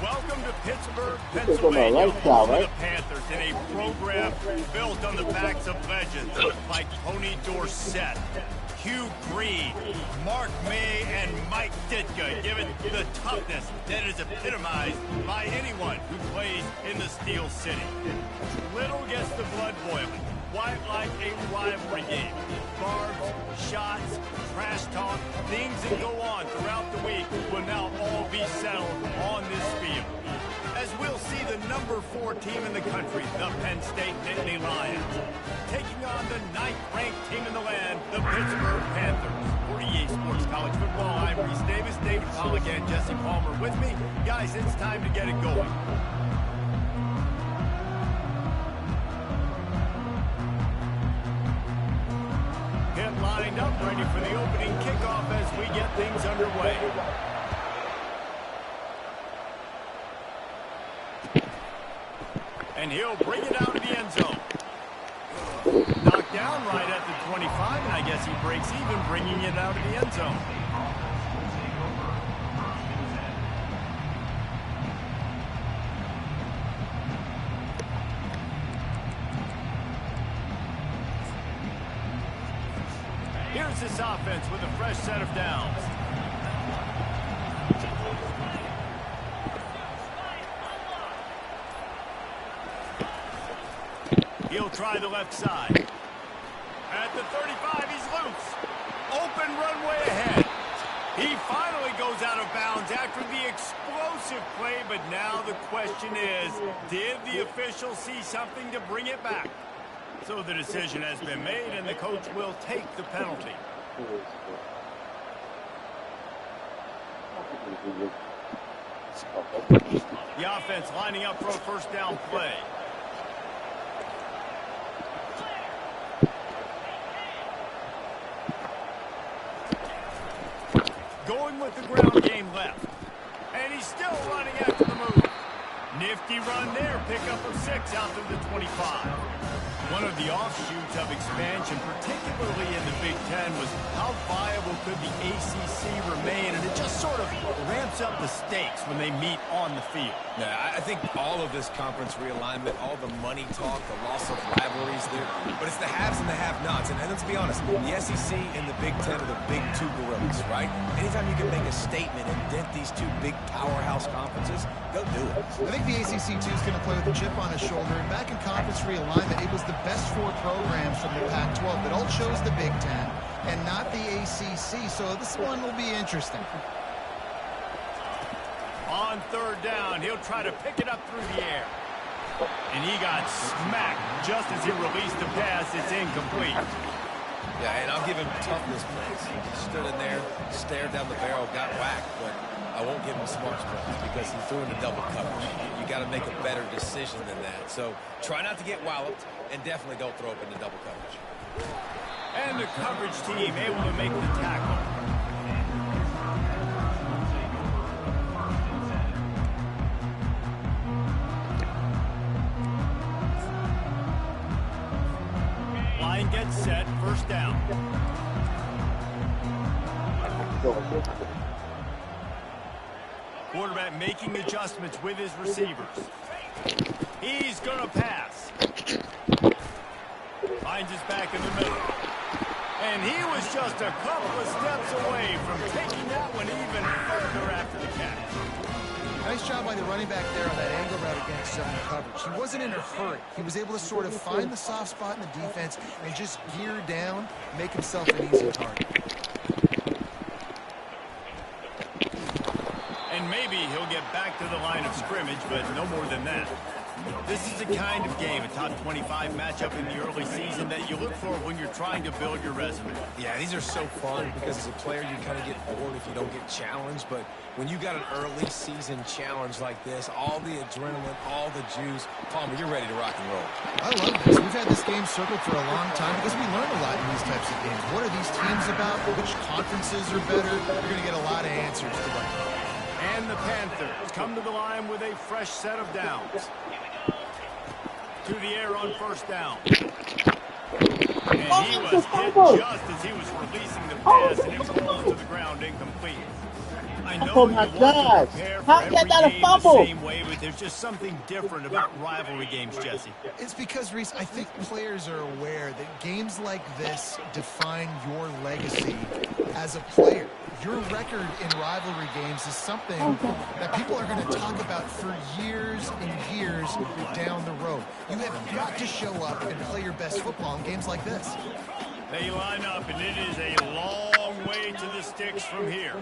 Welcome to Pittsburgh, This is on the Pennsylvania, right home side, of right? the Panthers, in a program built on the backs of legends like Tony Dorsett, Hugh Green, Mark May, and Mike Ditka, give it the toughness that is epitomized by anyone who plays in the Steel City. Little gets the blood boiling. Quite like a rivalry game. Barbs, shots, trash talk, things that go on throughout the week will now all be settled on this field. As we'll see the number 4 team in the country, the Penn State Nittany Lions, taking on the 9th-ranked team in the land, the Pittsburgh Panthers. For EA Sports College Football, I'm Reese Davis, David Pollock, and Jesse Palmer with me. Guys, it's time to get it going. Lined up, ready for the opening kickoff as we get things underway. And he'll bring it out of the end zone. Knocked down right at the 25, and I guess he breaks even, bringing it out of the end zone. Here's this offense with a fresh set of downs. He'll try the left side. At the 35, he's loose. Open runway ahead. He finally goes out of bounds after the explosive play, but now the question is, did the official see something to bring it back? So the decision has been made, and the coach will take the penalty. The offense lining up for a first down play. Going with the ground game left. And he's still running after the move. Nifty run there, pickup of 6 out to the 25. One of the offshoots of expansion, particularly in the Big Ten, was how viable could the ACC remain, and it just sort of ramps up the stakes when they meet on the field. Yeah, I think all of this conference realignment, all the money talk, the loss of rivalries there, but it's the haves and the have-nots. And let's be honest, the SEC and the Big Ten are the big 2 gorillas, right? Anytime you can make a statement and dent these 2 big powerhouse conferences, go do it. I think the ACC, too, is going to play with a chip on his shoulder. And back in conference realignment, it was the best 4 programs from the Pac-12 that all chose the Big Ten and not the ACC. So this one will be interesting. On third down, he'll try to pick it up through the air. And he got smacked just as he released the pass. It's incomplete. Yeah, and I'll give him toughness points. He stood in there, stared down the barrel, got whacked, but I won't give him smarts points because he threw into double coverage. You got to make a better decision than that. So try not to get walloped, and definitely don't throw up into double coverage. And the coverage team able to make the tackle. Line gets set, first down. Quarterback making adjustments with his receivers. He's going to pass. Finds his back in the middle. And he was just a couple of steps away from taking that one even further after the catch. Nice job by the running back there on that angle route against zone coverage. He wasn't in a hurry. He was able to sort of find the soft spot in the defense and just gear down, make himself an easy target. And maybe he'll get back to the line of scrimmage, but no more than that. This is the kind of game, a top 25 matchup in the early season, that you look for when you're trying to build your resume. Yeah, these are so fun because as a player you kind of get bored if you don't get challenged, but when you got an early season challenge like this, all the adrenaline, all the juice, Palmer, you're ready to rock and roll. I love this. We've had this game circled for a long time because we learn a lot in these types of games. What are these teams about? Which conferences are better? We're going to get a lot of answers today. And the Panthers come to the line with a fresh set of downs. To the air on first down. And he was hit just as he was releasing the pass, and it rolls to the ground incomplete. I know Oh you my want to God. prepare for How every is that a game the fumble? same way, but there's just something different about rivalry games, Jesse. It's because, Reese, I think players are aware that games like this define your legacy as a player. Your record in rivalry games is something that people are going to talk about for years and years down the road. You have got to show up and play your best football in games like this. They line up, and it is a long way to the sticks from here.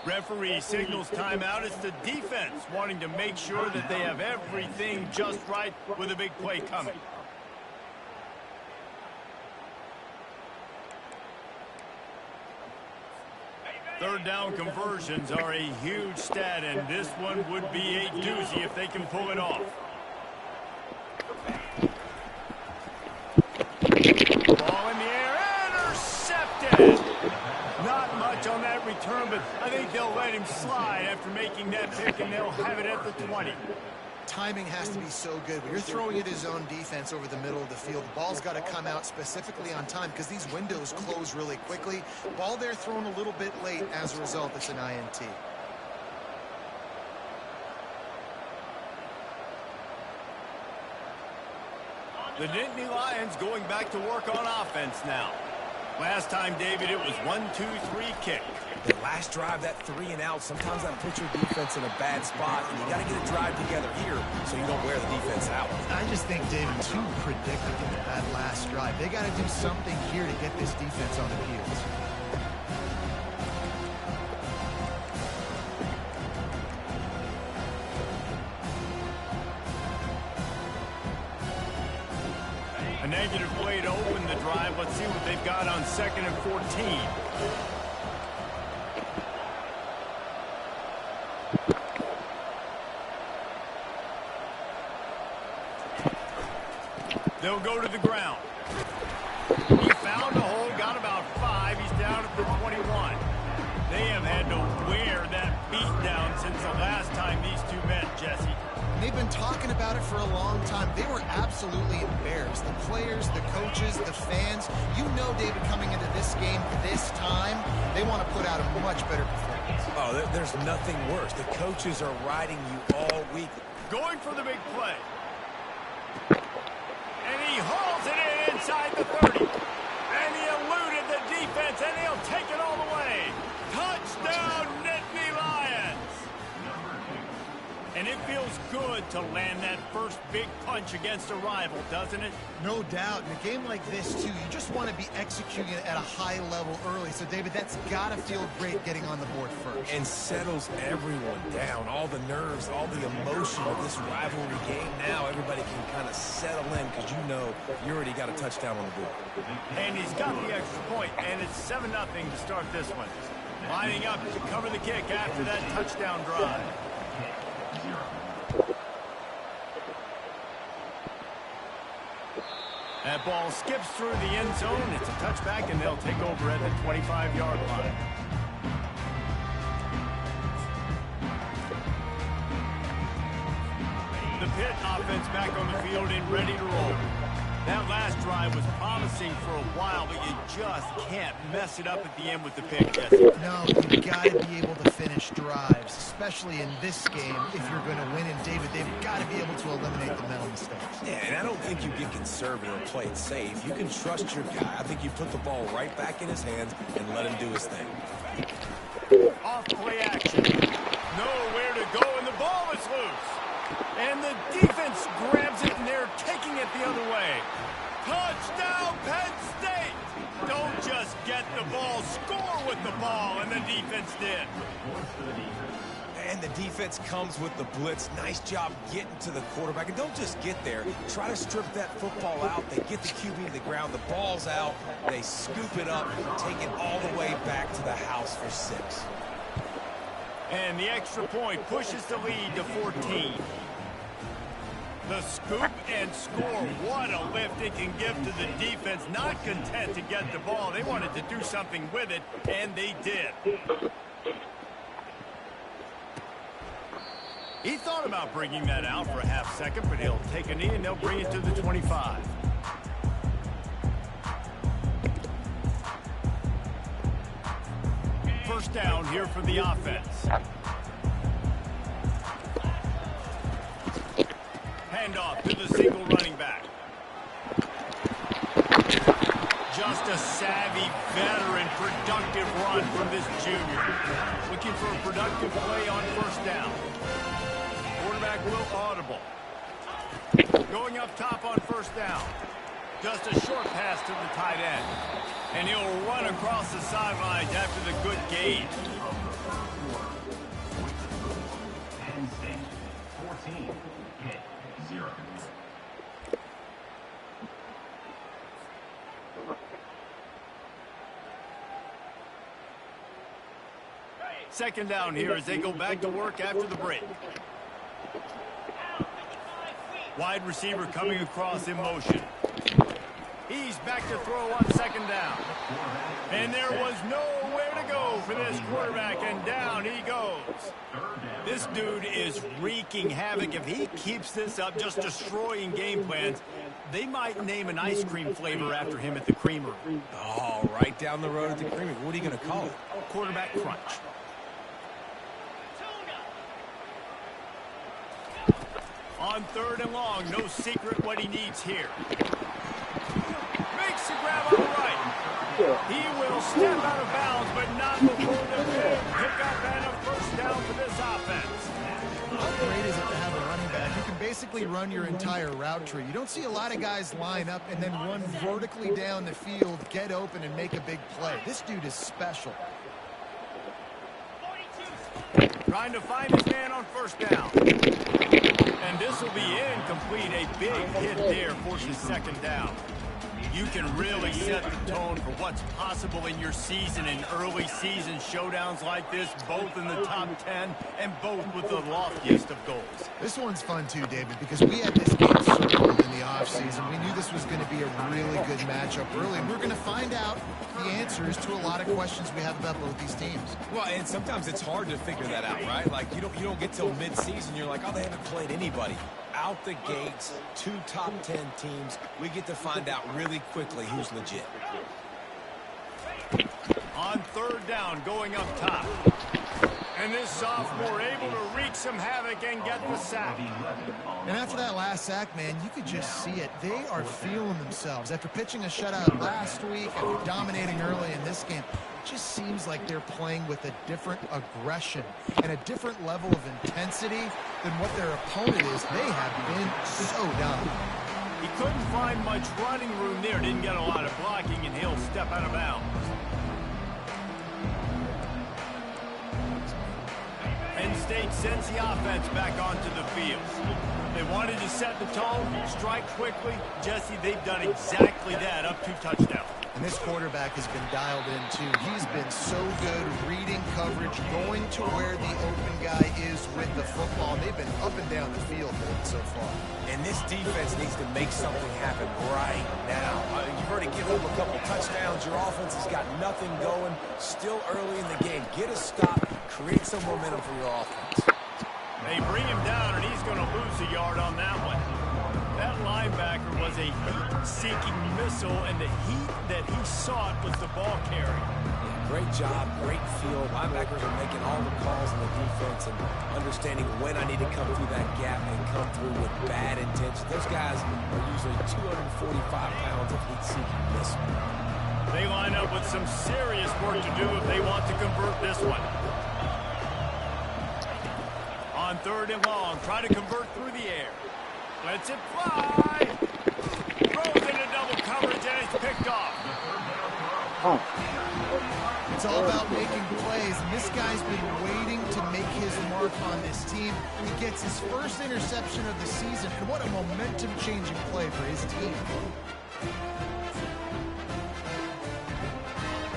Referee signals timeout. It's the defense wanting to make sure that they have everything just right with a big play coming. Third down conversions are a huge stat, and this one would be a doozy if they can pull it off. Ball in the air, intercepted! Not much on that return, but I think they'll let him slide after making that pick, and they'll have it at the 20. Timing has to be so good. When you're throwing at his own defense over the middle of the field, the ball's got to come out specifically on time because these windows close really quickly. Ball there thrown a little bit late. As a result, it's an INT. The Nittany Lions going back to work on offense now. Last time, David, it was 1-2-3 kick. The last drive, that 3 and out, sometimes that puts your defense in a bad spot, and you got to get a drive together here so you don't wear the defense out. I just think, David, too predictable, that last drive. They got to do something here to get this defense on their heels. A negative play to open the drive. Let's see what they've got on 2nd and 14. They'll go to the ground. He found a hole, got about 5. He's down at the 21. They have had to wear that beat down since the last time these two met, Jesse. They've been talking about it for a long time. They were absolutely embarrassed. The players, the coaches, the fans. You know, David, coming into this game this time, they want to put out a much better performance. Oh, there's nothing worse. The coaches are riding you all week. Going for the big play. And he hauls it in inside the 30. And he eluded the defense, and he'll take it all the way. Touchdown, Nittany Lions! And it feels good to land that first big punch against a rival, doesn't it? No doubt. In a game like this, too, you just want to be executing it at a high level early. So, David, that's got to feel great getting on the board first. And settles everyone down. All the nerves, all the emotion of this rivalry game. Now everybody can kind of settle in because you know you already got a touchdown on the board. And he's got the extra point, and it's 7-0 to start this one. Lining up to cover the kick after that touchdown drive. That ball skips through the end zone. It's a touchback, and they'll take over at the 25-yard line. The Pitt offense back on the field and ready to roll. That last drive was promising for a while, but you just can't mess it up at the end with the pick, Jesse. No, you've got to be able to finish drives, especially in this game if you're going to win. And, David, they've got to be able to eliminate the mental mistakes. Yeah, and I don't think you get conservative and play it safe. You can trust your guy. I think you put the ball right back in his hands and let him do his thing. Off play action. Nowhere to go, and the ball is loose. And the defense grabs it, and they're taking it the other way. Touchdown, Penn State! Don't just get the ball, score with the ball, and the defense did. And the defense comes with the blitz. Nice job getting to the quarterback. And don't just get there. Try to strip that football out. They get the QB to the ground. The ball's out. They scoop it up, take it all the way back to the house for 6. And the extra point pushes the lead to 14. The scoop and score. What a lift it can give to the defense. Not content to get the ball. They wanted to do something with it, and they did. He thought about bringing that out for a half second, but he'll take a knee and they'll bring it to the 25. First down here for the offense. Handoff to the single running back. Just a savvy, veteran, productive run from this junior. Looking for a productive play on first down. Quarterback will audible. Going up top on first down. Just a short pass to the tight end. And he'll run across the sidelines after the good gain. Penn State, 14, Pitt, 0. Second down here as they go back to work after the break. Wide receiver coming across in motion. He's back to throw on second down. And there was nowhere to go for this quarterback, and down he goes. This dude is wreaking havoc. If he keeps this up, just destroying game plans, they might name an ice cream flavor after him at the creamery. Oh, right down the road at the creamery. What are you going to call it? Quarterback crunch. On third and long, no secret what he needs here. Makes the grab on the right. He will step out of bounds, but not before the big pickup and a first down for this offense. How great is it to have a running back? You can basically run your entire route tree. You don't see a lot of guys line up and then run vertically down the field, get open, and make a big play. This dude is special. Trying to find his man on first down. And this will be incomplete. A big hit there forces second down. You can really set the tone for what's possible in your season in early season showdowns like this, both in the top 10 and both with the loftiest of goals. This one's fun too, David, because we had this game circled in the offseason. We knew this was going to be a really good matchup early, and we're going to find out the answers to a lot of questions we have about both these teams. Well, and sometimes it's hard to figure that out, right? Like, you don't get till mid-season, you're like, oh, they haven't played anybody. Out the gates, 2 top 10 teams. We get to find out really quickly who's legit. On third down, going up top. And this sophomore able to wreak some havoc and get the sack. And after that last sack, man, you could just see it. They are feeling themselves. After pitching a shutout last week, after dominating early in this game, it just seems like they're playing with a different aggression and a different level of intensity than what their opponent is. They have been so dominant. He couldn't find much running room there. Didn't get a lot of blocking, and he'll step out of bounds. Penn State sends the offense back onto the field. They wanted to set the tone, strike quickly. Jesse, they've done exactly that, up 2 touchdowns. And this quarterback has been dialed in, too. He's been so good reading coverage, going to where the open guy is with the football. They've been up and down the field so far. And this defense needs to make something happen right now. You've already given them a couple touchdowns. Your offense has got nothing going. Still early in the game. Get a stop. Create some momentum for your offense. They bring him down, and he's going to lose a yard on that one. That linebacker was a heat-seeking missile, and the heat that he sought was the ball carrier. Yeah, great job, great feel. Linebackers are making all the calls in the defense and understanding when I need to come through that gap and come through with bad intention. Those guys are usually 245 pounds of heat-seeking missile. They line up with some serious work to do if they want to convert this one. On third and long, try to convert through the air. Lets it fly. Throws into double coverage, and it's picked off. It's all about making plays, and this guy's been waiting to make his mark on this team. He gets his first interception of the season, and what a momentum-changing play for his team.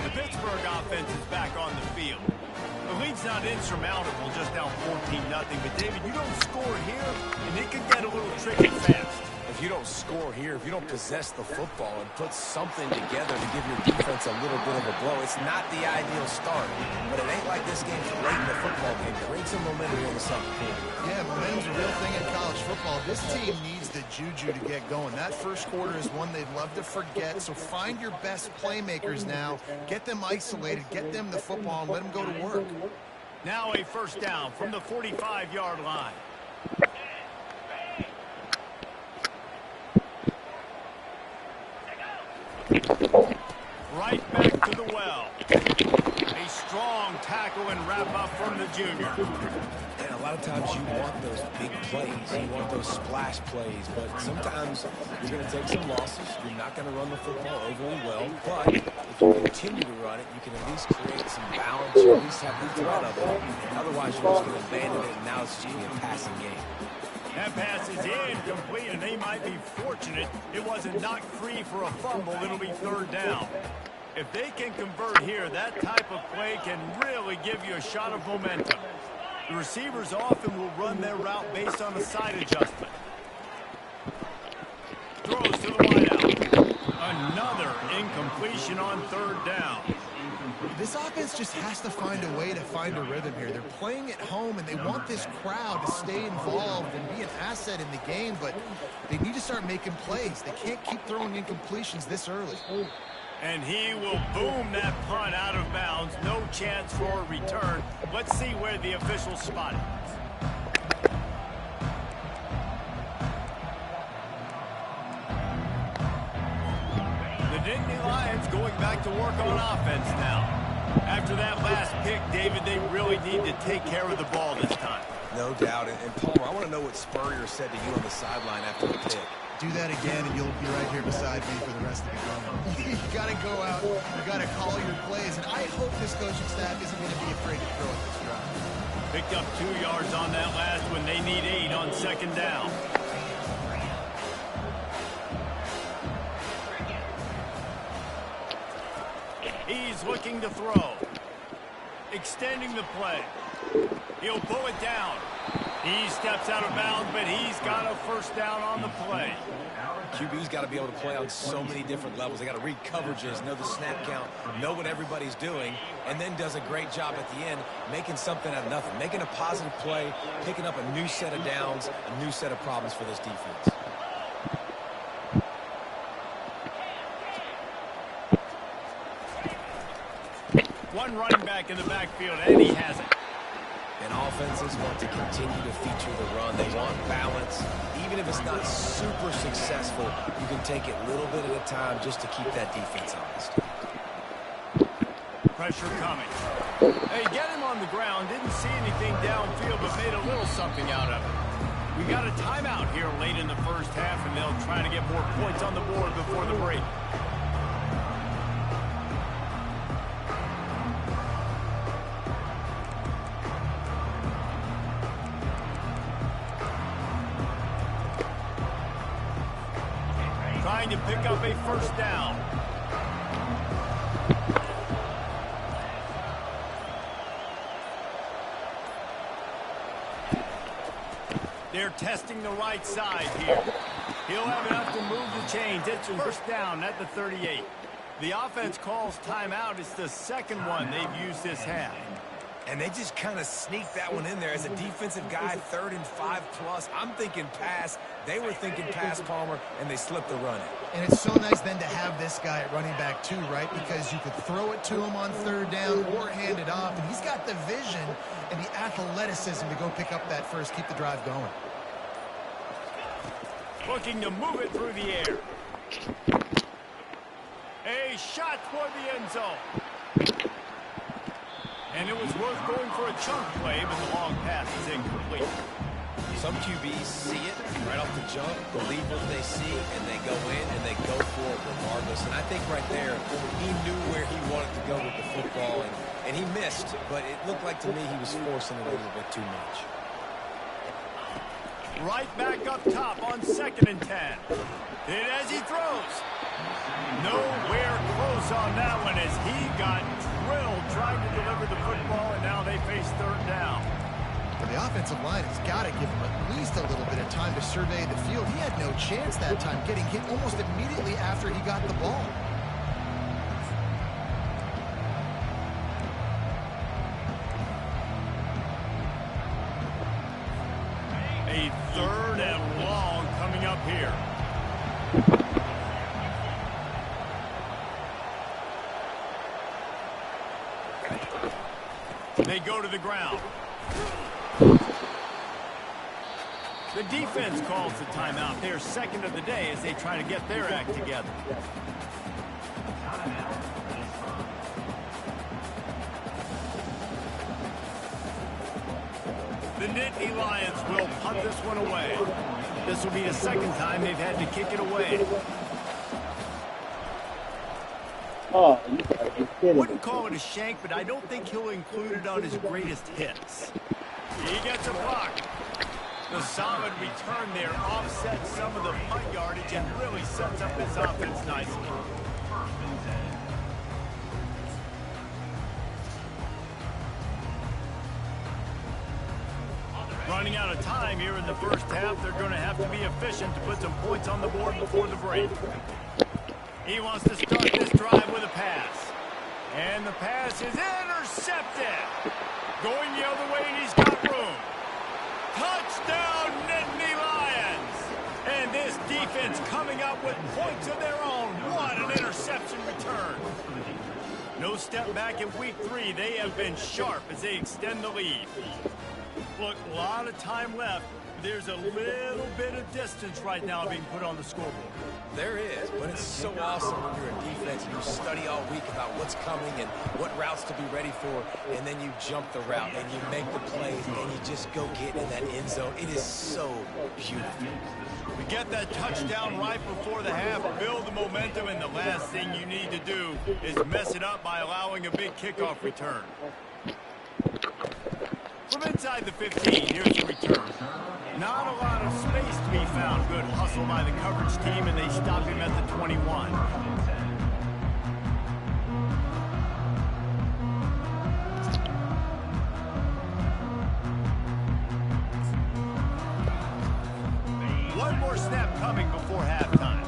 The Pittsburgh offense is back on the field. The lead's not insurmountable, just down 14-0. But, David, you don't score here, and it could get a little tricky fast. If If you don't score here, if you don't possess the football and put something together to give your defense a little bit of a blow, it's not the ideal start. But it ain't like this game's late in the football game. Create some momentum in the second quarter. Yeah, momentum's a real thing in college football. This team needs the juju to get going. That first quarter is one they'd love to forget, so find your best playmakers now. Get them isolated, get them the football, and let them go to work. Now a first down from the 45-yard line. Right back to the well. A strong tackle and wrap up from the junior. And a lot of times you want those big plays. You want those splash plays. But sometimes you're going to take some losses. You're not going to run the football overly well. But if you continue to run it, you can at least create some balance. Or at least have the threat of it. Otherwise, you're just going to abandon it. And now it's just going to be a passing game. That pass is incomplete, and they might be fortunate it wasn't knocked free for a fumble. It'll be third down. If they can convert here, that type of play can really give you a shot of momentum. The receivers often will run their route based on a side adjustment. Throws to the wideout. Another incompletion on third down. This offense just has to find a way to find a rhythm here. They're playing at home, and they want this crowd to stay involved and be an asset in the game, but they need to start making plays. They can't keep throwing incompletions this early. And he will boom that punt out of bounds. No chance for a return. Let's see where the officials spot it. The Nittany Lions going back to work on offense now. After that last pick, David, they really need to take care of the ball this time. No doubt. And Palmer, I want to know what Spurrier said to you on the sideline after the pick. Do that again, and you'll be right here beside me for the rest of the game. You got to go out. You got to call your plays. And I hope this coaching staff isn't going to be afraid to throw at this drive. Picked up 2 yards on that last one. They need 8 on second down. He's looking to throw. Extending the play. He'll pull it down. He steps out of bounds, but he's got a first down on the play. QB's got to be able to play on so many different levels. They got to read coverages, know the snap count, know what everybody's doing, and then does a great job at the end making something out of nothing, making a positive play, picking up a new set of downs, a new set of problems for this defense. One running back in the backfield, and he has it. And offenses want to continue to feature the run. They want balance. Even if it's not super successful, you can take it a little bit at a time just to keep that defense honest. Pressure coming. Hey, get him on the ground. Didn't see anything downfield, but made a little something out of it. We got a timeout here late in the first half, and they'll try to get more points on the board before the break. Trying to pick up a first down. They're testing the right side here. He'll have enough to move the chains. It's first down at the 38. The offense calls timeout. It's the second one they've used this half. And they just kind of sneaked that one in there. As a defensive guy, 3rd and 5+. I'm thinking pass. They were thinking pass, Palmer, and they slipped the run in. And it's so nice then to have this guy at running back too, right? Because you could throw it to him on 3rd down or hand it off. And he's got the vision and the athleticism to go pick up that first, keep the drive going. Looking to move it through the air. A shot toward the end zone. And it was worth going for a chunk play, but the long pass is incomplete. Some QBs see it right off the jump, believe what they see, and they go in and they go for it regardless. And I think right there, he knew where he wanted to go with the football, and he missed, but it looked like to me he was forcing it a little bit too much. Right back up top on 2nd and 10. And as he throws, nowhere close on that one as he got drilled trying to deliver the football, and now they face 3rd down. But the offensive line has got to give him at least a little bit of time to survey the field. He had no chance that time, getting hit almost immediately after he got the ball. A 3rd and long coming up here. They go to the ground. The defense calls the timeout. They're second of the day as they try to get their act together. The Nittany Lions will punt this one away. This will be the 2nd time they've had to kick it away. Oh, you gotta be kidding. Wouldn't call it a shank, but I don't think he'll include it on his greatest hits. He gets a block. The solid return there offsets some of the punt yardage and really sets up this offense nicely. Running out of time here in the first half, they're going to have to be efficient to put some points on the board before the break. He wants to start this drive with a pass. And the pass is intercepted. Going the other way, and he's got room. Touchdown, Nittany Lions! And this defense coming up with points of their own. What an interception return. No step back in week 3. They have been sharp as they extend the lead. Look, a lot of time left. There's a little bit of distance right now being put on the scoreboard. There is, but it's so awesome when you're a defense and you study all week about what's coming and what routes to be ready for, and then you jump the route and you make the plays and you just go get in that end zone. It is so beautiful. We get that touchdown right before the half, build the momentum, and the last thing you need to do is mess it up by allowing a big kickoff return. From inside the 15, here's the return. Not a lot of space to be found. Good hustle by the coverage team, and they stop him at the 21. One more snap coming before halftime.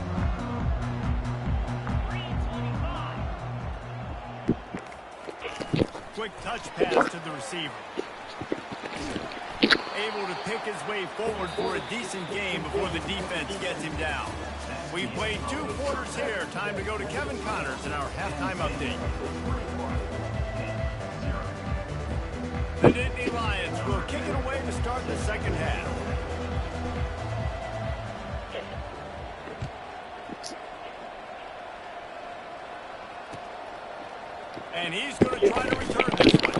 Quick touch pass to the receiver. Able to pick his way forward for a decent game before the defense gets him down. We've played 2 quarters here. Time to go to Kevin Connors in our halftime update. The Nittany Lions will kick it away to start the second half. And he's going to try to return this one.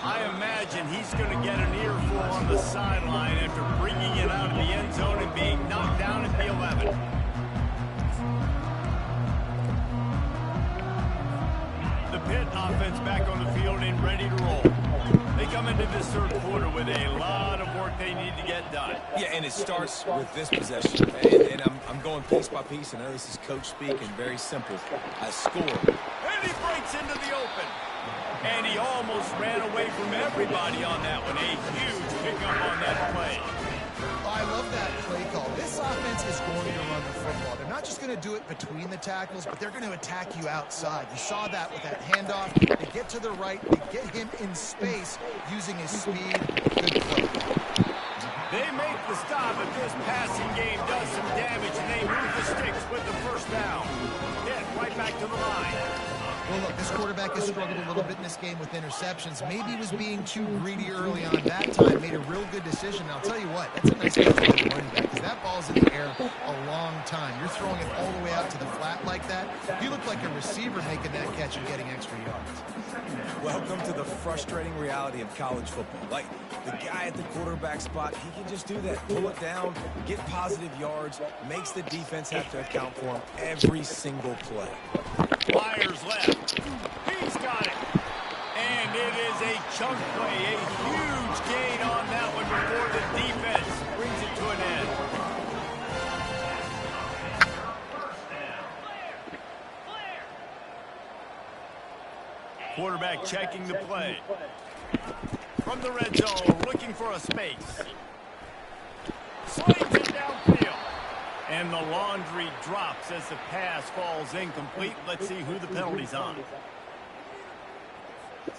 I imagine he's going to get an earful on the sideline after bringing it out of the end zone and being knocked down at the 11. The Pitt offense back on the field and ready to roll. They come into this third quarter with a lot of work they need to get done. Yeah, and it starts with this possession. And I'm going piece by piece. I know this is coach speak and very simple. I score. And he breaks into the open. And he almost ran away from everybody on that one. A huge pickup on that play. I love that play call. This offense is going to run the football. They're not just going to do it between the tackles, but they're going to attack you outside. You saw that with that handoff. They get to the right. They get him in space using his speed. Good play. They make the stop, but this passing game does some damage, and they move the sticks with the first down. Hit right back to the line. Well, look, this quarterback has struggled a little bit in this game with interceptions. Maybe he was being too greedy early on. That time made a real good decision. And I'll tell you what, that's a nice catch by the running back, because that ball's in the air a long time. You're throwing it all the way out to the flat like that. You look like a receiver making that catch and getting extra yards. Welcome to the frustrating reality of college football. Like, the guy at the quarterback spot, he can just do that. Pull it down, get positive yards, makes the defense have to account for him every single play. Flyers left. He's got it. And it is a chunk play. A huge gain on that one before the defense brings it to an end. Quarterback checking the play. From the red zone, looking for a space. Slings it downfield. And the laundry drops as the pass falls incomplete. Let's see who the penalty's on.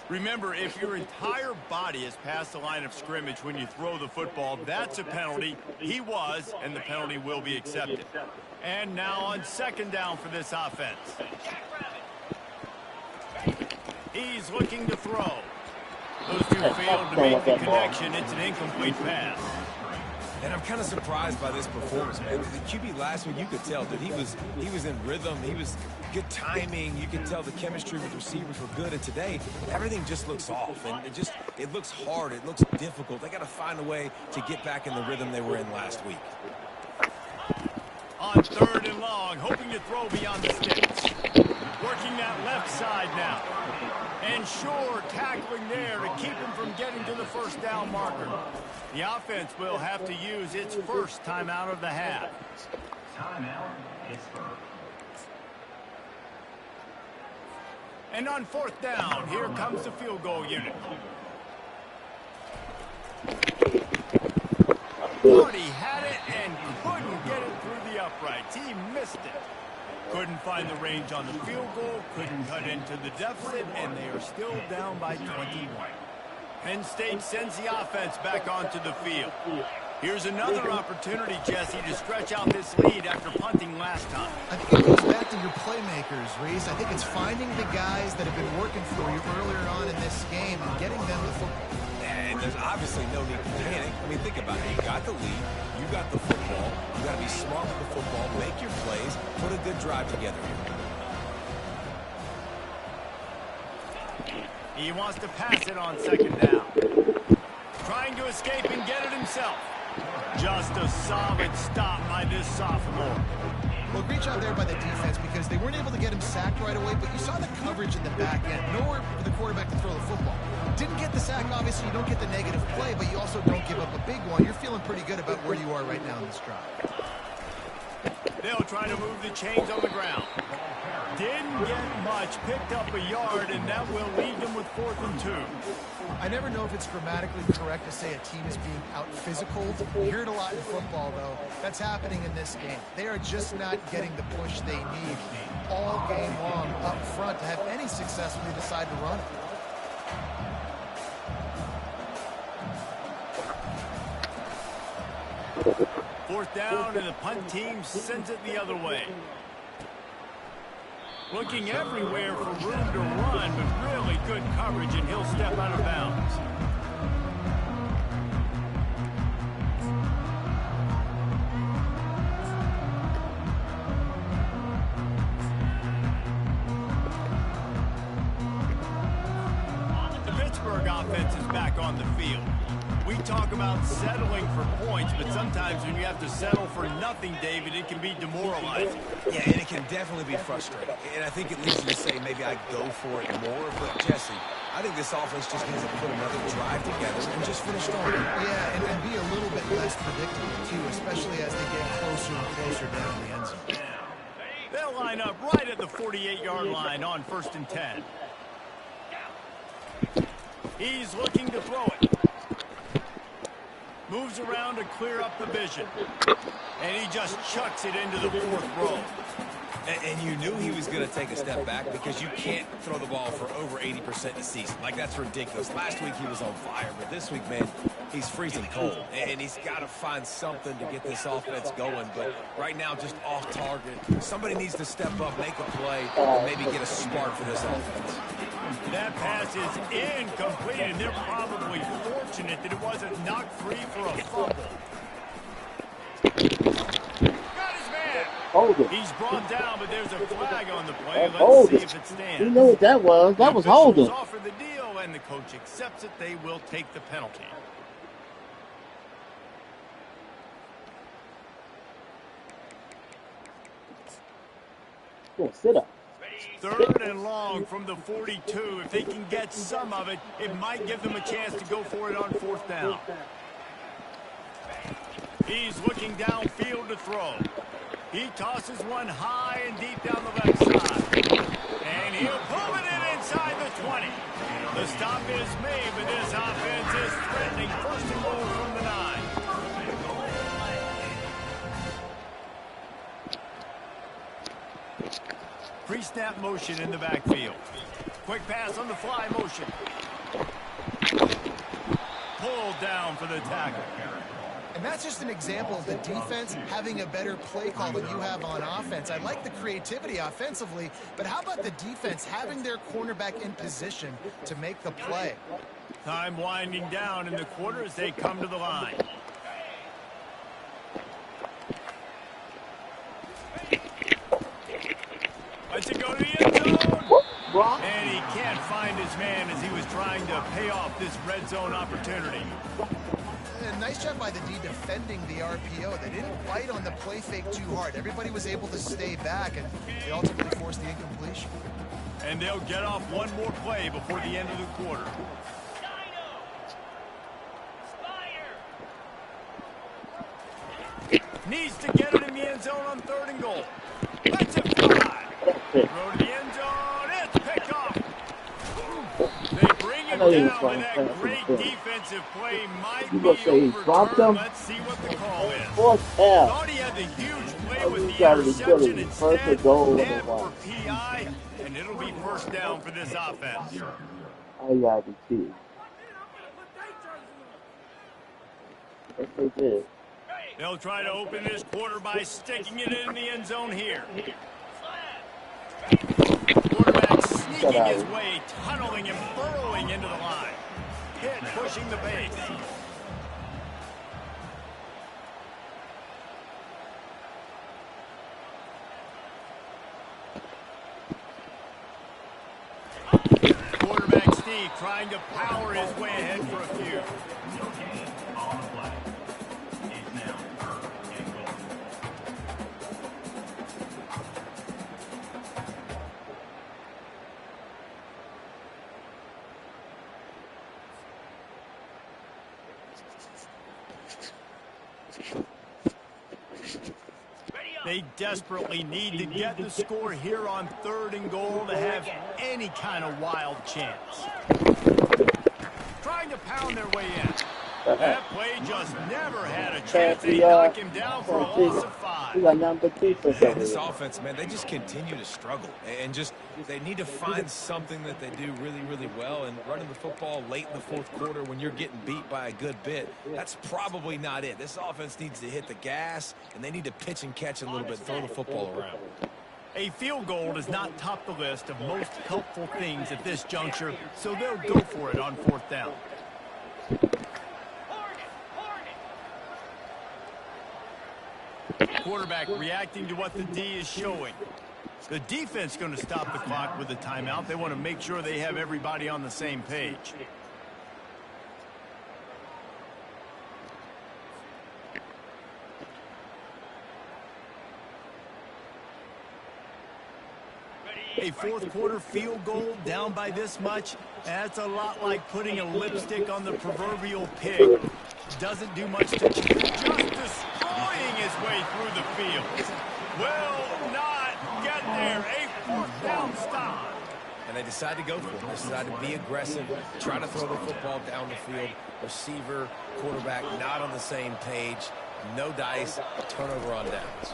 Remember, if your entire body is past the line of scrimmage when you throw the football, that's a penalty. He was, and the penalty will be accepted. And now on second down for this offense. He's looking to throw. Those two failed to make the connection. It's an incomplete pass. And I'm kind of surprised by this performance, man. The QB last week, you could tell, dude, he was in rhythm. He was good timing. You could tell the chemistry with receivers were good. And today, everything just looks off. And it looks hard. It looks difficult. They got to find a way to get back in the rhythm they were in last week. On third and long, hoping to throw beyond the sticks. Working that left side now. And sure, tackling there to keep him from getting to the first down marker. The offense will have to use its first timeout of the half. Timeout, Pittsburgh. And on fourth down, here comes the field goal unit. Thought he had it and couldn't get it through the uprights. He missed it. Couldn't find the range on the field goal, couldn't cut into the deficit, and they are still down by 21. Penn State sends the offense back onto the field. Here's another opportunity, Jesse, to stretch out this lead after punting last time. I think it goes back to your playmakers, Reese. I think it's finding the guys that have been working for you earlier on in this game and getting them the football. And there's obviously no need to panic. I mean, think about it. You got the lead. You got the football. You got to be smart with the football. Make your plays. Put a good drive together here. He wants to pass it on second down. Trying to escape and get it himself. Just a solid stop by this sophomore. Well, great job there by the defense because they weren't able to get him sacked right away, but you saw the coverage in the back end. Nowhere for the quarterback to throw the football. Didn't get the sack, obviously. You don't get the negative play, but you also don't give up a big one. You're feeling pretty good about where you are right now in this drive. They'll try to move the chains on the ground. Didn't get much, picked up a yard, and that will leave them with 4th and 2. I never know if it's grammatically correct to say a team is being out-physicaled. You hear it a lot in football, though. That's happening in this game. They are just not getting the push they need all game long up front to have any success when they decide to run it. Fourth down, and the punt team sends it the other way. Looking everywhere for room to run, but really good coverage, and he'll step out of bounds. The Pittsburgh offense is back on the field. We talk about settling for points, but sometimes when you have to settle for nothing, David, it can be demoralizing. Yeah, and it can definitely be frustrating. And I think it leads you to say maybe I go for it more. But, Jesse, I think this offense just needs to put another drive together and just finish strong. Yeah, and be a little bit less predictable, too, especially as they get closer and closer down the end zone. They'll line up right at the 48-yard line on 1st and 10. He's looking to throw it. Moves around to clear up the vision. And he just chucks it into the 4th row. And you knew he was going to take a step back because you can't throw the ball for over 80% a season. Like, that's ridiculous. Last week he was on fire, but this week, man, he's freezing cold. And he's got to find something to get this offense going. But right now, just off target. Somebody needs to step up, make a play, and maybe get a spark for this offense. That pass is incomplete, and they're probably fortunate that it wasn't knocked free for a fumble. Got his man. Hold it. He's brought down, but there's a flag on the play. Hold Let's see it. if it stands. You know what that was? That was holding. Offer the deal, and the coach accepts it. They will take the penalty. Yeah, sit up. 3rd and long from the 42. If they can get some of it, it might give them a chance to go for it on 4th down. He's looking downfield to throw. He tosses one high and deep down the left side. And he'll pull it in inside the 20. The stop is made, but this offense is threatening first and goal from the 9. Pre-snap motion in the backfield. Quick pass on the fly motion. Pulled down for the tackle. And that's just an example of the defense having a better play call than you have on offense. I like the creativity offensively, but how about the defense having their cornerback in position to make the play? Time winding down in the quarter as they come to the line. Let's it go to the end zone. And he can't find his man as he was trying to pay off this red zone opportunity. And nice job by the D defending the RPO. They didn't bite on the play fake too hard. Everybody was able to stay back, and they ultimately forced the incompletion. And they'll get off one more play before the end of the quarter. Needs to get it in the end zone on 3rd and goal. Let's it fly. Throw to the end zone. It's picked off. They bring him down, but that great defensive play might be overturned. Let's see what the call is. Thought he had the huge play with the interception instead. Net for PI, and it'll be first down for this offense. I got the key. Yes, they did. They'll try to open this quarter by sticking it in the end zone here. Quarterback sneaking his way, tunneling and burrowing into the line. Hit pushing the base. Quarterback Steve trying to power his way ahead for a few. They desperately need to get the score here on 3rd and goal to have any kind of wild chance. Trying to pound their way in. That play just never had a chance. They knock him down for a loss of 5. Yeah, this offense, man, they just continue to struggle. And just, they need to find something that they do really, really well. And running the football late in the 4th quarter when you're getting beat by a good bit, that's probably not it. This offense needs to hit the gas, and they need to pitch and catch a little bit, throw the football around. A field goal does not top the list of most helpful things at this juncture, so they'll go for it on 4th down. Quarterback reacting to what the D is showing. The defense going to stop the clock with a timeout. They want to make sure they have everybody on the same page. A 4th quarter field goal down by this much, that's a lot like putting a lipstick on the proverbial pig. Doesn't do much to just destroying his way through the field. Will not get there. A 4th down stop. And they decide to go for it. They decide to be aggressive, try to throw the football down the field. Receiver, quarterback not on the same page. No dice, turnover on downs.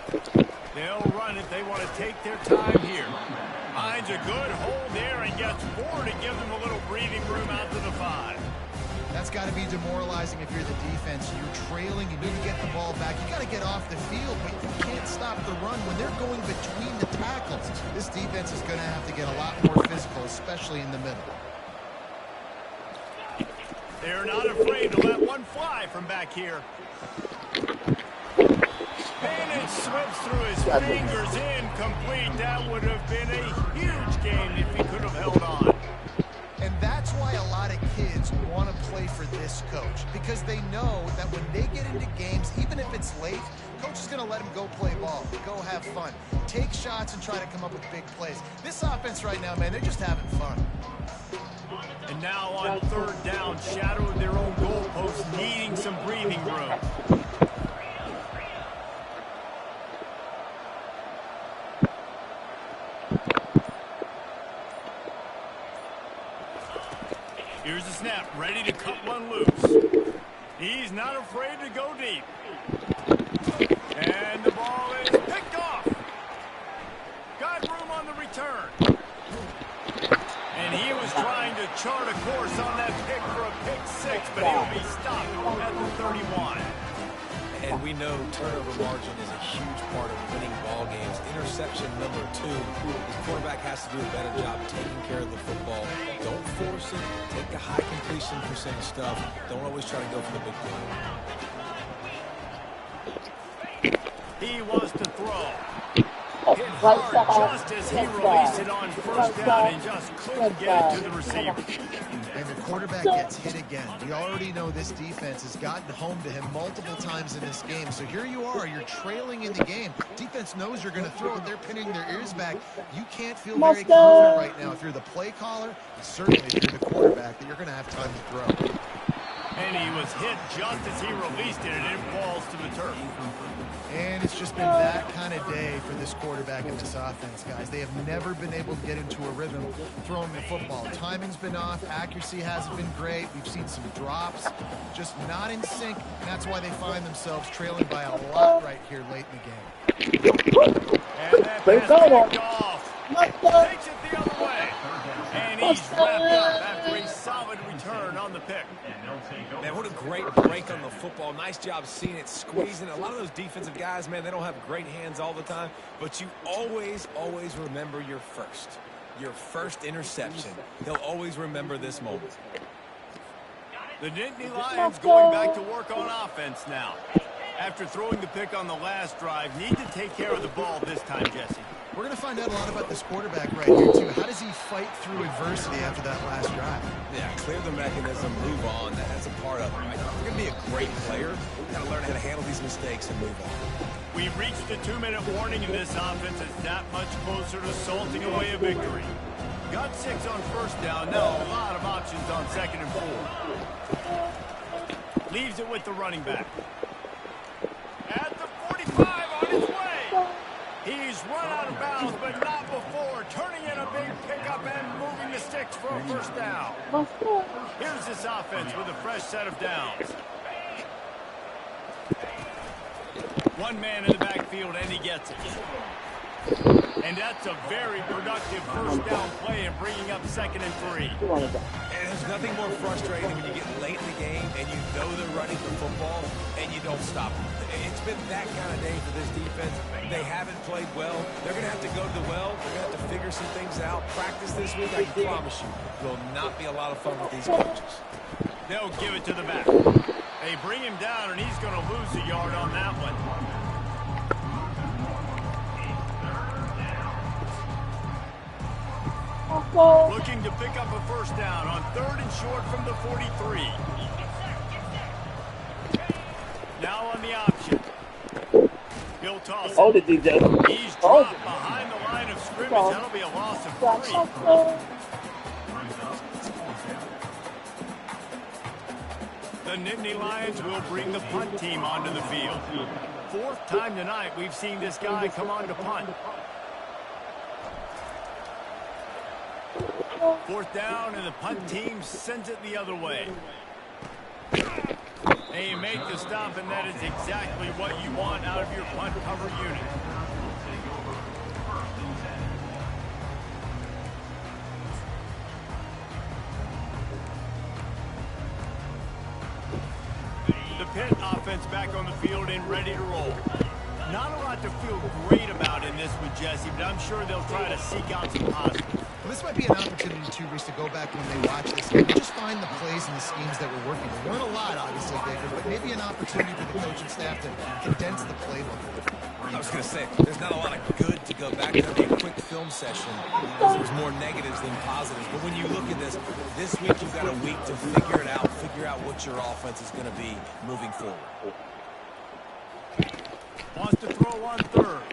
They'll run it. They want to take their time here. Finds a good hold there and gets 4 to give them a little breathing room out to the 5. That's got to be demoralizing if you're the defense. You're trailing, you need to get the ball back. You got to get off the field, but you can't stop the run when they're going between the tackles. This defense is going to have to get a lot more physical, especially in the middle. They're not afraid to let one fly from back here. And it slips through his fingers, incomplete. That would have been a huge game if he could have held on. And that's why a lot of kids want to play for this coach, because they know that when they get into games, even if it's late, coach is going to let them go play ball, go have fun, take shots and try to come up with big plays. This offense right now, man, they're just having fun. And now on 3rd down, shadow of their own goalpost, needing some breathing room. Here's the snap, ready to cut one loose. He's not afraid to go deep. And the ball is picked off. Got room on the return. And he was trying to chart a course on that pick for a pick six, but he'll be stopped at the 31. And we know turnover margin is a huge part of winning ball games. Interception number 2. His quarterback has to do a better job taking care of the football. Don't force it. Take the high completion percentage stuff. Don't always try to go for the big play. He wants to throw. Hit hard just as he released it on first down and just couldn't get it to the receiver. And the quarterback gets hit again. We already know this defense has gotten home to him multiple times in this game. So here you are, you're trailing in the game. Defense knows you're going to throw it. They're pinning their ears back. You can't feel very confident right now if you're the play caller, and certainly if you're the quarterback, that you're going to have time to throw. And he was hit just as he released it, and it falls to the turf. And it's just been that kind of day for this quarterback and this offense, guys. They have never been able to get into a rhythm throwing the football. Timing's been off. Accuracy hasn't been great. We've seen some drops, just not in sync. And that's why they find themselves trailing by a lot right here late in the game. And that pass picked off. Takes it the other way. And he's wrapped up after a solid return on the pick. Man, what a great break on the football. Nice job seeing it, squeezing. A lot of those defensive guys, man, they don't have great hands all the time, but you always remember your first interception. They'll always remember this moment. The Nittany Lions going back to work on offense now. After throwing the pick on the last drive, need to take care of the ball this time, Jesse. We're going to find out a lot about this quarterback right here, too. How does he fight through adversity after that last drive? Yeah, clear the mechanism, move on. That's a part of it, right? If you're going to be a great player, you got to learn how to handle these mistakes and move on. We've reached the 2-minute warning, and this offense is that much closer to salting away a victory. Got 6 on first down. Now a lot of options on 2nd and 4. Leaves it with the running back. At the 45 on his way. He's run out of bounds, but not before. Turning in a big pickup and moving the sticks for a first down. Here's this offense with a fresh set of downs. One man in the backfield, and he gets it. And that's a very productive first down play and bringing up 2nd and 3. And there's nothing more frustrating when you get late in the game and you know they're running the football and you don't stop them. It's been that kind of day for this defense. They haven't played well. They're going to have to go to the well. They're going to have to figure some things out. Practice this week, I can promise you, will not be a lot of fun with these coaches. They'll give it to the back. They bring him down, and he's going to lose a yard on that one. Looking to pick up a first down on 3rd and short from the 43. Now on the option. He'll toss it. Hold it, DJ. He's dropped behind the line of scrimmage. That'll be a loss of 3. The Nittany Lions will bring the punt team onto the field. 4th time tonight we've seen this guy come on to punt. 4th down, and the punt team sends it the other way. They make the stop, and that is exactly what you want out of your punt cover unit. The Pitt offense back on the field and ready to roll. Not a lot to feel great about in this one, Jesse, but I'm sure they'll try to seek out some positives. Well, this might be an opportunity, too, Reese, to go back when they watch this game. Just find the plays and the schemes that were working. There weren't a lot, obviously, Baker, but maybe an opportunity for the coaching staff to condense the playbook. I was going to say, there's not a lot of good to go back. That'll be a quick film session because there's more negatives than positives. But when you look at this week you've got a week to figure it out, figure out what your offense is going to be moving forward. Wants to throw on 3rd.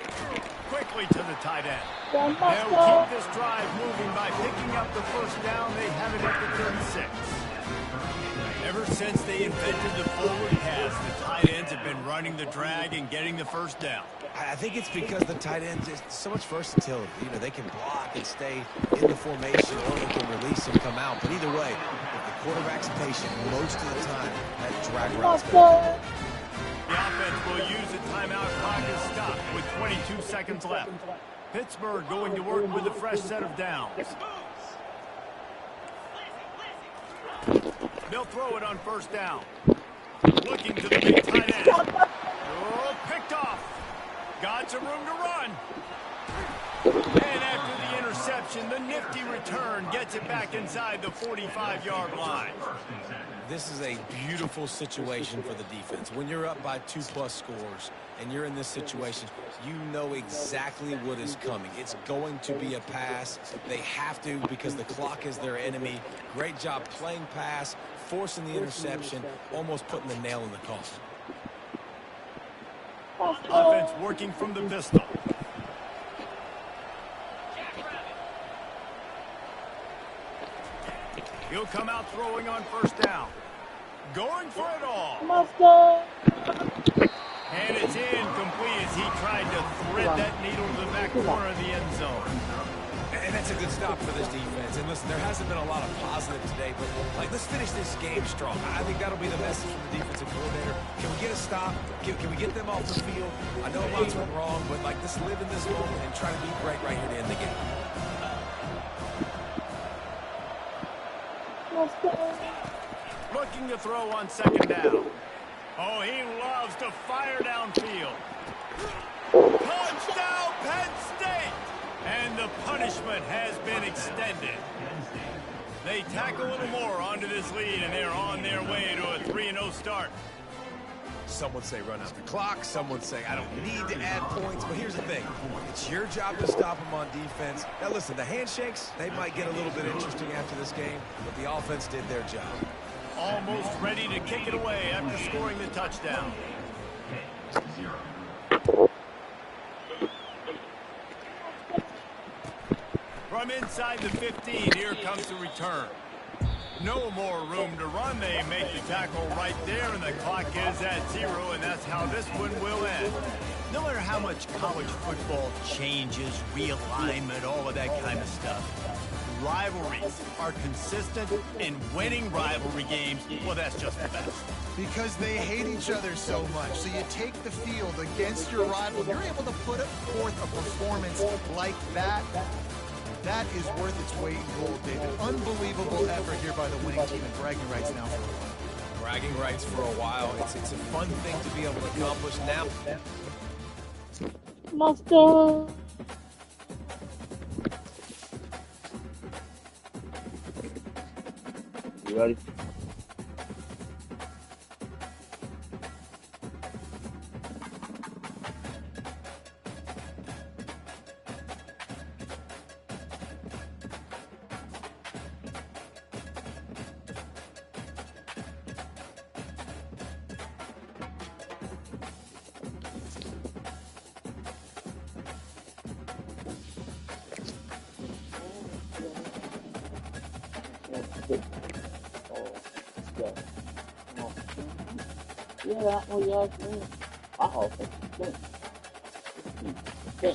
Quickly to the tight end. They'll keep this drive moving by picking up the first down. They have it at the 36. Ever since they invented the forward pass, the tight ends have been running the drag and getting the first down. I think it's because the tight ends is so much versatility. They can block and stay in the formation, or they can release and come out. But either way, if the quarterback's patient most of the time. That drag route's going to The offense will use the timeout. Clock is stopped with 22 seconds left. Pittsburgh going to work with a fresh set of downs. They'll throw it on first down. Looking to the big tight end. Oh, picked off. Got some room to run. And after the interception, the nifty return gets it back inside the 45-yard line. This is a beautiful situation for the defense. When you're up by 2+ scores and you're in this situation, you know exactly what is coming. It's going to be a pass. They have to because the clock is their enemy. Great job playing pass, forcing the interception, almost putting the nail in the coffin. Offense working from the pistol. He'll come out throwing on first down. Going for it all. And it's incomplete as he tried to thread that needle to the back corner of the end zone. And that's a good stop for this defense. And listen, there hasn't been a lot of positive today, but like, let's finish this game strong. I think that'll be the message from the defensive coordinator. Can we get a stop? Can we get them off the field? I know lots went wrong, but like, let's live in this moment and try to be great right here to end the game. Looking to throw on second down. Oh, he loves to fire downfield. Touchdown, Penn State! And the punishment has been extended. They tack a little more onto this lead, and they're on their way to a 3-0 start. Some would say run out the clock. Some would say I don't need to add points. But here's the thing. It's your job to stop them on defense. Now, listen, the handshakes, they might get a little bit interesting after this game, but the offense did their job. Almost ready to kick it away after scoring the touchdown. From inside the 15, here comes the return. No more room to run. They make the tackle right there, and the clock is at 0, and that's how this one will end. No matter how much college football changes, realignment, all of that kind of stuff, rivalries are consistent, and winning rivalry games, well, that's just the best. Because they hate each other so much. So you take the field against your rival, you're able to put forth a performance like that. That is worth its weight in gold, David. Unbelievable effort here by the winning team, and bragging rights now for a while. Bragging rights for a while. It's a fun thing to be able to accomplish now. Master. You ready? Yeah, oh yeah, man. Oh, thank you.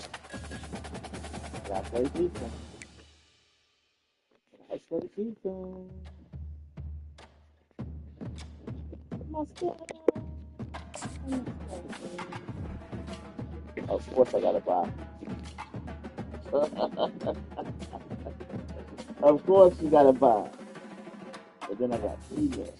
Gotta play defense. Gotta play defense. Of course I gotta buy. Of course you gotta buy. But then I got 3 minutes.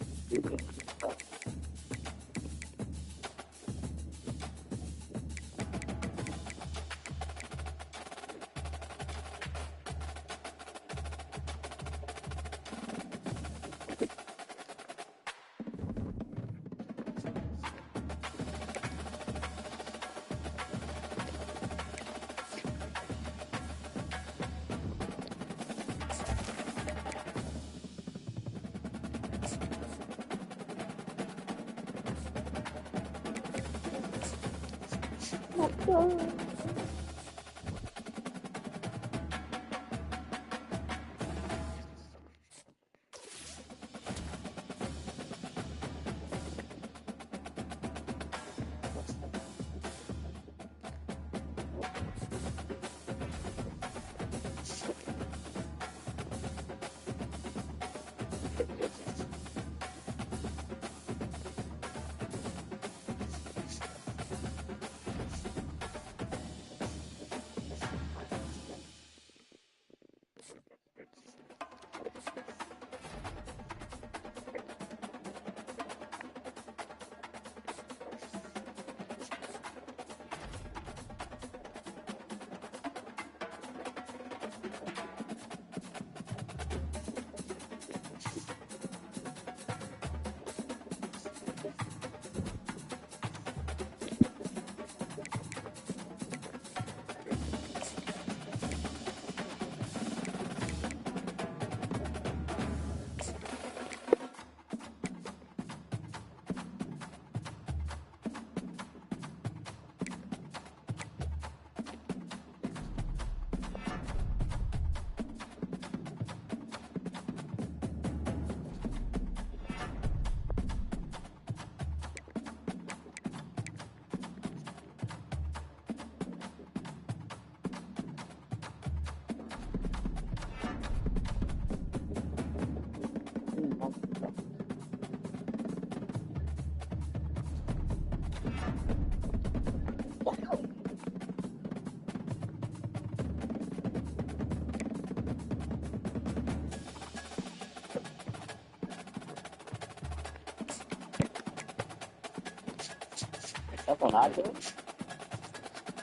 That's on iTunes.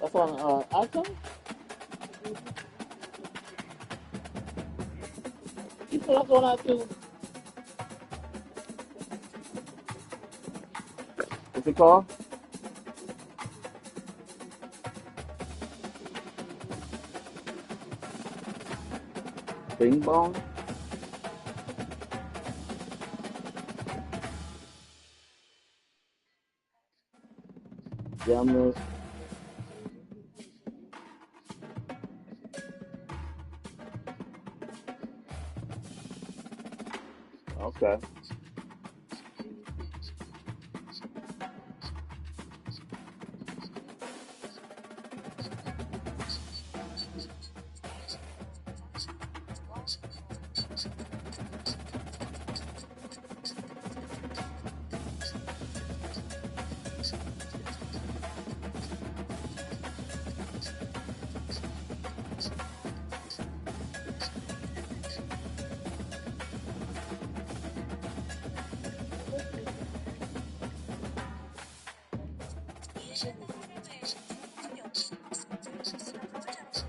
That's on iTunes. You said that's on iTunes. What's it called? Bing Bong. Gemmas. Okay.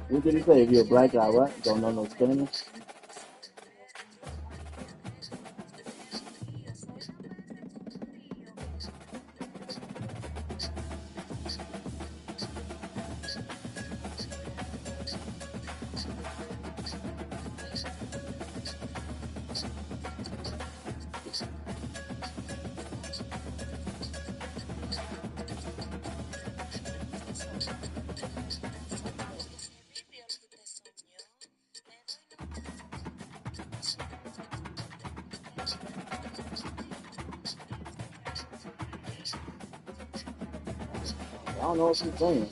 What did he say? If you're a black guy, what? Don't know no Spanish? I don't know what she's saying.